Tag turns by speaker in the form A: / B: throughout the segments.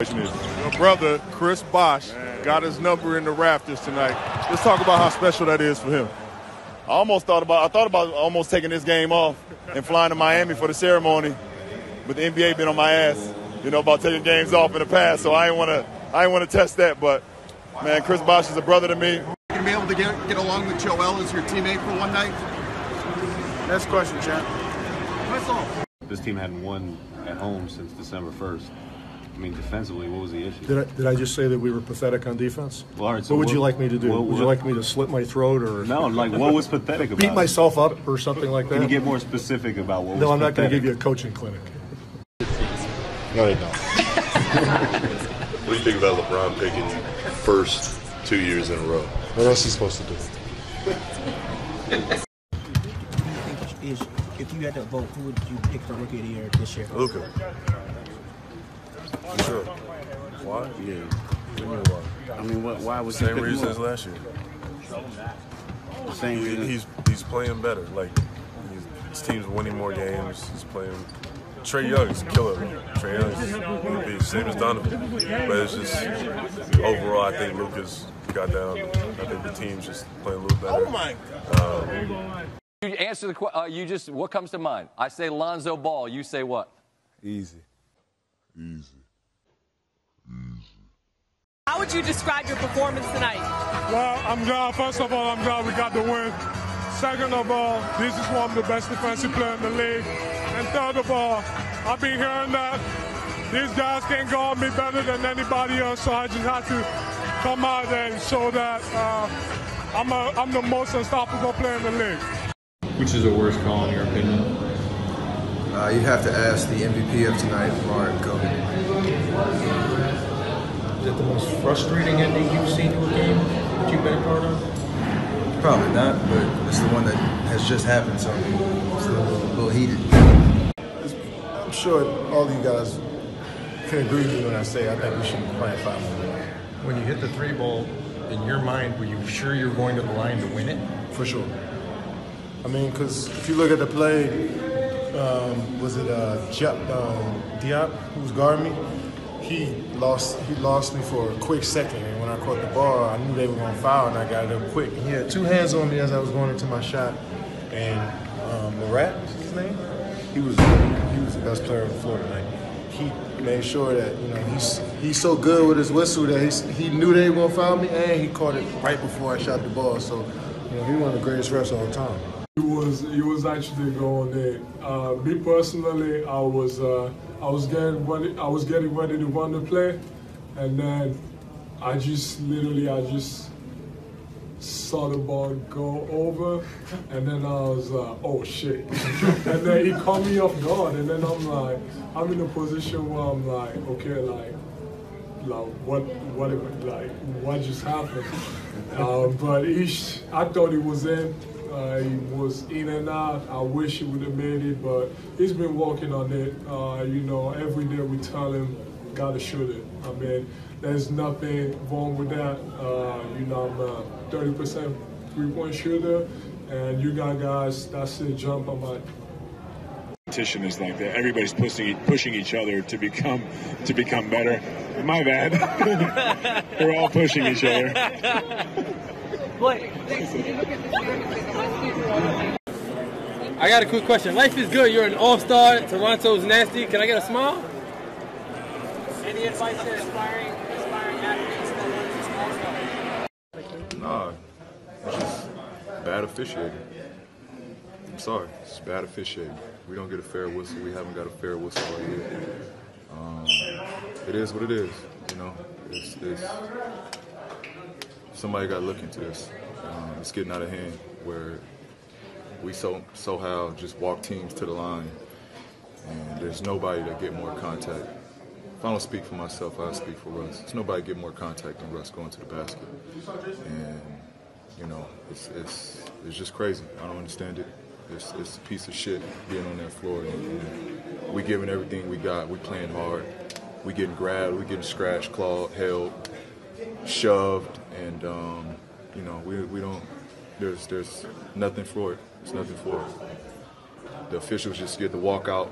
A: Your brother, Chris Bosh, got his number in the rafters tonight. Let's talk about how special that is for him.
B: I thought about almost taking this game off and flying to Miami for the ceremony, but the NBA been on my ass, about taking games off in the past. So I ain't want to test that. But man, Chris Bosh is a brother to me.
C: Gonna be able to get along with Joel as your teammate for one night?
A: Next question, champ.
C: That's all.
D: This team hadn't won at home since December 1st. I mean, defensively, what was the issue?
E: Did I just say that we were pathetic on defense?
D: Well, all right, so
E: what would you like me to do? Would you like me to slit my throat or
D: no? Like, what was pathetic about
E: beat
D: it?
E: myself up or something like that?
D: Can you get more specific about what was
E: No, I'm not going to
D: pathetic?
E: give you a coaching clinic.
F: No, they don't. What do you think about LeBron picking first 2 years in a row? What else is he supposed to do?
G: If you had to vote, who would you pick for Rookie of the Year this year?
F: Luka. For sure. Why?
D: Yeah.
F: What do you mean why?
D: I mean, why was
F: Same
D: he
F: reason as last year.
D: The same reason.
F: He's playing better. Like his team's winning more games. He's playing. Trae Young is a killer. Trae Young is going to be the same as Donovan. But it's just overall, I think Luka's got down. I think the team's just playing a little better.
H: Oh my God. You answer the question. What comes to mind? I say Lonzo Ball. You say what?
F: Easy.
I: How would you describe your performance tonight?
J: Well, I'm glad. First of all, I'm glad we got the win. Second of all, this is one of the best defensive players in the league. And third of all, I've been hearing that these guys can guard me better than anybody else, so I just have to come out there and show that I'm the most unstoppable player in the league.
K: Which is a worse call, in your opinion?
L: You have to ask the MVP of tonight, Martin Kobe.
K: Is it the most frustrating ending you've seen to a game that you've been a part of?
L: Probably not, but it's the one that has just happened, so it's a little heated.
E: I'm sure all of you guys can agree with me when I say I think we should be playing 5 more.
K: When you hit the 3 ball, in your mind, were you sure you're going to the line to win it?
E: For sure. I mean, because if you look at the play, was it Diop who was guarding me? He lost me for a quick second, and when I caught the ball, I knew they were going to foul, and I got it up quick. And he had 2 hands on me as I was going into my shot, and Murat, what's his name? He was the best player on the floor tonight. He made sure that he's so good with his whistle that he knew they were going to foul me, and he caught it right before I shot the ball. So he's one of the greatest refs of all time.
J: It was actually going in. Me personally, I was getting ready to run the play, and then I just saw the ball go over, and then I was like, oh shit. And then he caught me off guard, and then I'm in a position where I'm like, okay, what just happened? But I thought he was in. He was in and out. I wish he would have made it, but he's been working on it. Every day we tell him, gotta shoot it. I mean, there's nothing wrong with that. I'm a 30% three-point shooter, and you got guys, that's it, jump on my.
M: Competition is like that. Everybody's pushing each other to become better. My bad. We're all pushing each other.
N: I got a quick question. Life is good. You're an all-star. Toronto's nasty. Can I get a smile?
I: Any advice to aspiring athletes that want to small stuff?
F: Nah, it's just bad officiating. I'm sorry, it's bad officiating. We don't get a fair whistle. We haven't got a fair whistle all year. It is what it is, It's somebody got to look into this. It's getting out of hand where we somehow just walk teams to the line, and there's nobody that get more contact. If I don't speak for myself, I speak for Russ. There's nobody get more contact than Russ going to the basket, and it's just crazy. I don't understand it. It's a piece of shit being on that floor. And we giving everything we got. We playing hard. We getting grabbed. We getting scratched, clawed, held, shoved, and we don't. There's nothing for it. There's nothing for it. The officials just get to walk out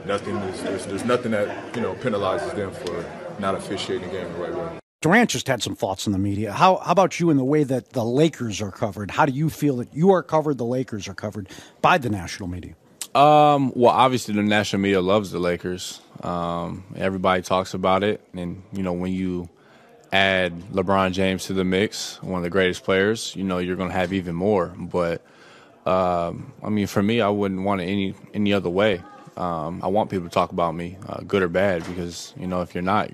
F: and There's nothing that penalizes them for not officiating the game the right way.
O: Durant just had some thoughts in the media. How about you in the way that the Lakers are covered? How do you feel that you are covered, the Lakers are covered by the national media?
P: Well, obviously the national media loves the Lakers. Everybody talks about it. And, when you add LeBron James to the mix, one of the greatest players, you're going to have even more. But, for me, I wouldn't want it any other way. I want people to talk about me, good or bad, because, if you're not,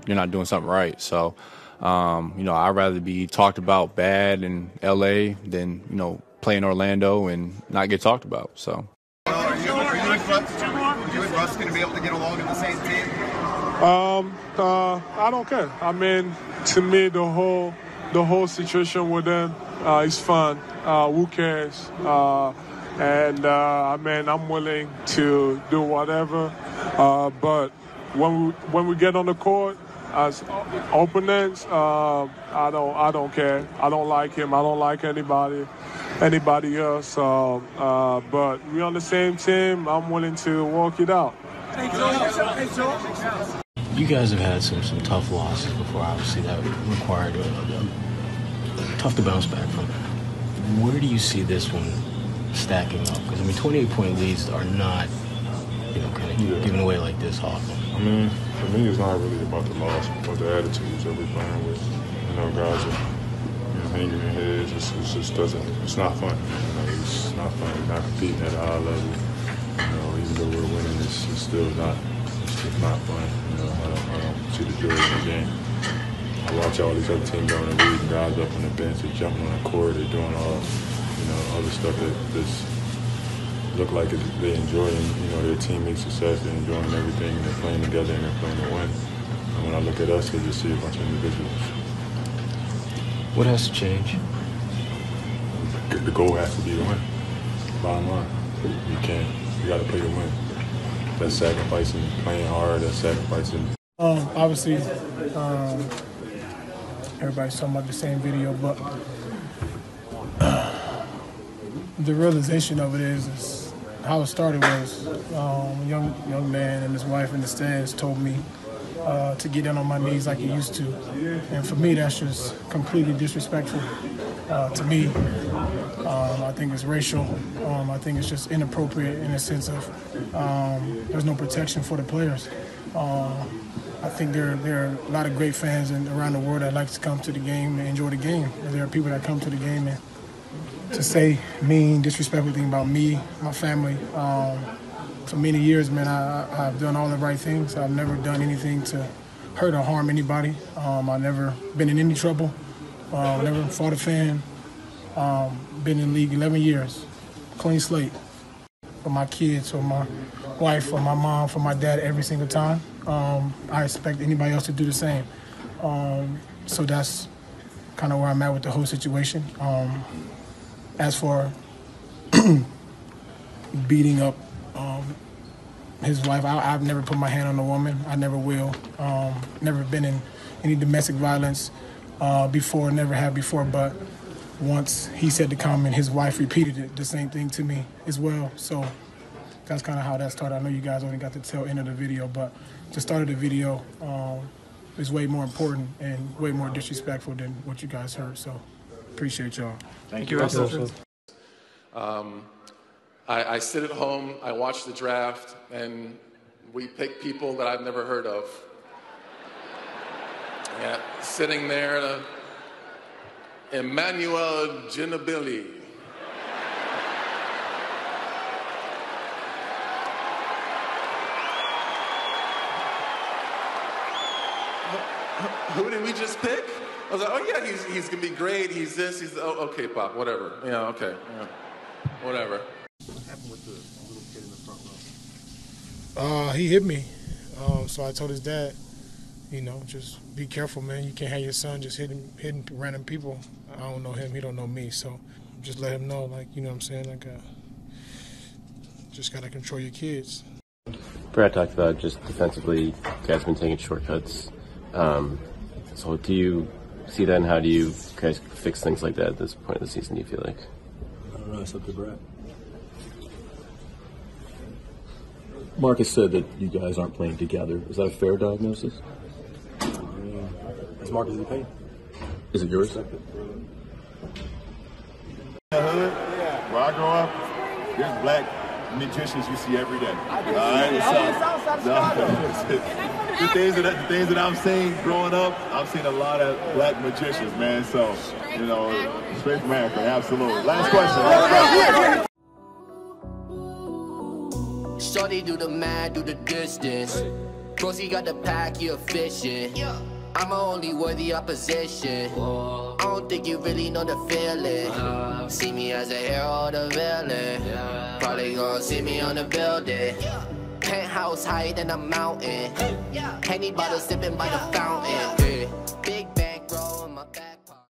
P: you're not doing something right. So, I'd rather be talked about bad in L.A. than, play in Orlando and not get talked about. So,
C: are you and Russ going to be able to get along in the same team?
J: I don't care. To me, the whole situation with them is fun. Who cares? I'm willing to do whatever. But when we get on the court as opponents, I don't care. I don't like him. I don't like anybody else. But we're on the same team. I'm willing to work it out.
G: Hey, Joe. You guys have had some tough losses before, obviously, that required tough to bounce back from. Where do you see this one stacking up? Because, 28-point leads are not, given away like this often.
Q: For me, it's not really about the loss, but the attitudes that we're playing with. Guys are hanging their heads. It's not fun. It's not fun. We're not competing at a high level. Even though we're winning, it's not fun. I don't see the joy in the game. I watch all these other teams down the league, and guys up on the bench, they're jumping on the court, they're doing all the stuff that just look like they enjoy, their teammates' success, they're enjoying everything, and they're playing together and they're playing to win. And when I look at us, I just see a bunch of individuals.
G: What has to change?
Q: The goal has to be to win. Bottom line, you got to play to win. That's sacrificing playing hard, that's sacrificing.
R: Obviously, everybody's talking about the same video, but the realization of it is how it started was a young man and his wife in the stands told me to get down on my knees like he used to. And for me, that's just completely disrespectful to me. I think it's racial. I think it's just inappropriate in a sense of there's no protection for the players. I think there are a lot of great fans around the world that like to come to the game and enjoy the game. There are people that come to the game and to say mean, disrespectful things about me, my family. For many years, man, I've done all the right things. I've never done anything to hurt or harm anybody. I've never been in any trouble. Never fought a fan. Been in the league 11 years. Clean slate. For my kids, for my wife, for my mom, for my dad, every single time. I expect anybody else to do the same. So that's kind of where I'm at with the whole situation. As for beating up his wife, I've never put my hand on a woman. I never will. Never been in any domestic violence before, never have before. But once he said the comment, his wife repeated it, the same thing to me as well. So that's kind of how that started. I know you guys only got the tail end of the video, but the start of the video is way more important and way more disrespectful than what you guys heard. So appreciate y'all.
S: Thank you, Russell. I sit at home, I watch the draft, and we pick people that I've never heard of. Yeah, sitting there, Emmanuel Ginobili. Who did we just pick? I was like, oh yeah, he's gonna be great. He's this. He's okay, Pop. Whatever. Yeah, okay. Yeah. Whatever.
R: What happened with the little kid in the front row? He hit me. So I told his dad, just be careful, man. You can't have your son just hitting random people. I don't know him. He don't know me. So just let him know, what I'm saying? Just gotta control your kids.
T: Brad talked about just defensively, you guys have been taking shortcuts. So do you see that, and how do you guys fix things like that at this point of the season, do you feel like?
U: I don't know, it's up to Brad. Marcus said that you guys aren't playing together. Is that a fair diagnosis?
V: It's Marcus' opinion.
U: Is it yours?
B: The hood, where I grow up, there's black magicians you see every day. All right, the things that I've seen growing up, I've seen a lot of black magicians, man. So, you know, straight from America, absolutely. Last question.
W: Shorty do the math, do the distance. Broski got the pack, you efficient. I'm a only worthy opposition. I don't think you really know the feeling. See me as a hero or the villain. Probably gonna see me on the building. Penthouse higher than a mountain. Henny bottle sipping by the fountain.